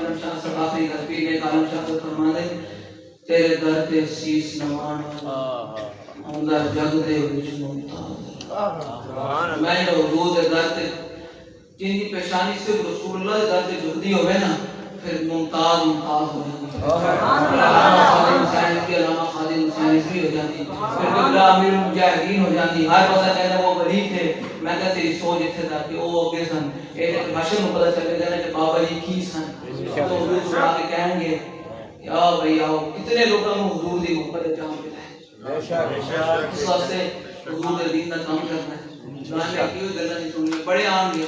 عالم شاہ ثقافی کا پیر ایک عالم شاہ سے فرما دے تیرے در تے سیس نوان اندر جگ دے وچ ممتاز میں حضور دے در تے جن کی پیشانی صرف رسول اللہ دے در تے جھکتی ہوئے نا پھر ممتاز ہو جاتی خادم حسین کی علامہ خادم حسین بھی ہو جاتی پھر قبلہ امیر المجاہدین ہو جاتی ہر پتہ کہنا وہ ولی تھے میں کہا تیری سوچ اتھے تھا کہ وہ اگے سن ایک بشر میں پتہ چلے جانا کہ بابا جی کی سن تو حضور سنا کے کہیں گے یا بھئی آؤ کتنے لوگوں کو حضور دی محبت جام پتا ہے اس واسطے حضور دے دین کا کام کرنا ہے گانے کیوں گلہ نہیں سننی بڑے آن گے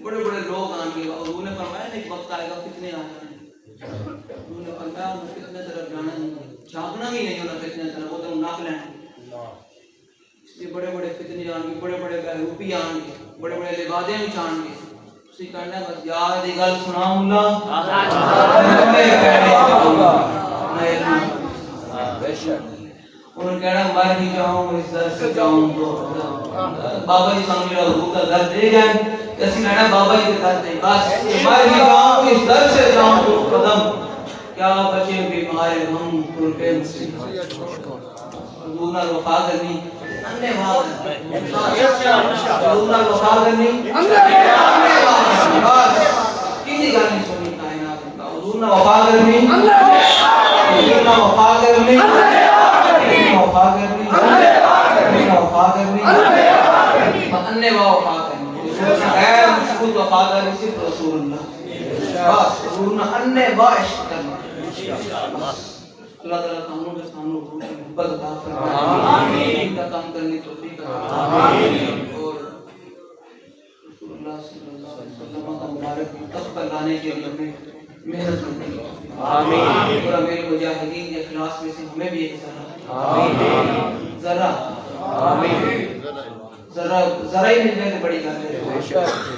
بڑے بڑے لوگ آن گے حضور نے فرمایا ایک وقت آئے گا فتنے آ جانے حضور نے فرمایا انہوں فتنے طرف جانا نہیں جھانکنا بھی نہیں انہوں فتنے طرف وہ تو ناک لینا اس لیے بڑے بڑے فتنے آن گے بڑے بڑے بہروپی آن گے بڑے بڑے لبادیں بھی آن گے اسی کہنا بس یاد دی گل سناؤں اللہ انہوں کہنا مر ہی جاؤں اس در سے جاؤں تو بابا جی سامنے میرا حضور کا در دے گئے جیسے کہنا بابا جی کے در دے بس مر ہی جاؤں اس در سے جاؤں تو قدم کیا بچے بیمار ہم پر پہ مسلم حضور نال وفا کرنی اننے حضور نال وفا کرنی بس کسی گل نہیں سنی کائنات حضور نال وفا کرنی حضور نال وفا کرنی وفا کرنی وفا کرنی اننے وفا کرنی غیر مشہور وفاداری صرف رسول اللہ بس حضور نال اننے عشق کرنا اللہ تعالیٰ کاموں کے سامنے حضور کی محبت عطا فرمائے دین کا کام کرنے کی توفیق عطا فرمائے اور رسول اللہ صلی اللہ علیہ وسلم کا مبارک تخت پر لانے کے لیے ہمیں محنت کرنے کی آمین اور امیر مجاہدین کے اخلاص میں سے ہمیں بھی ایک ذرہ ذرہ ہی مل جائے تو بڑی بات ہے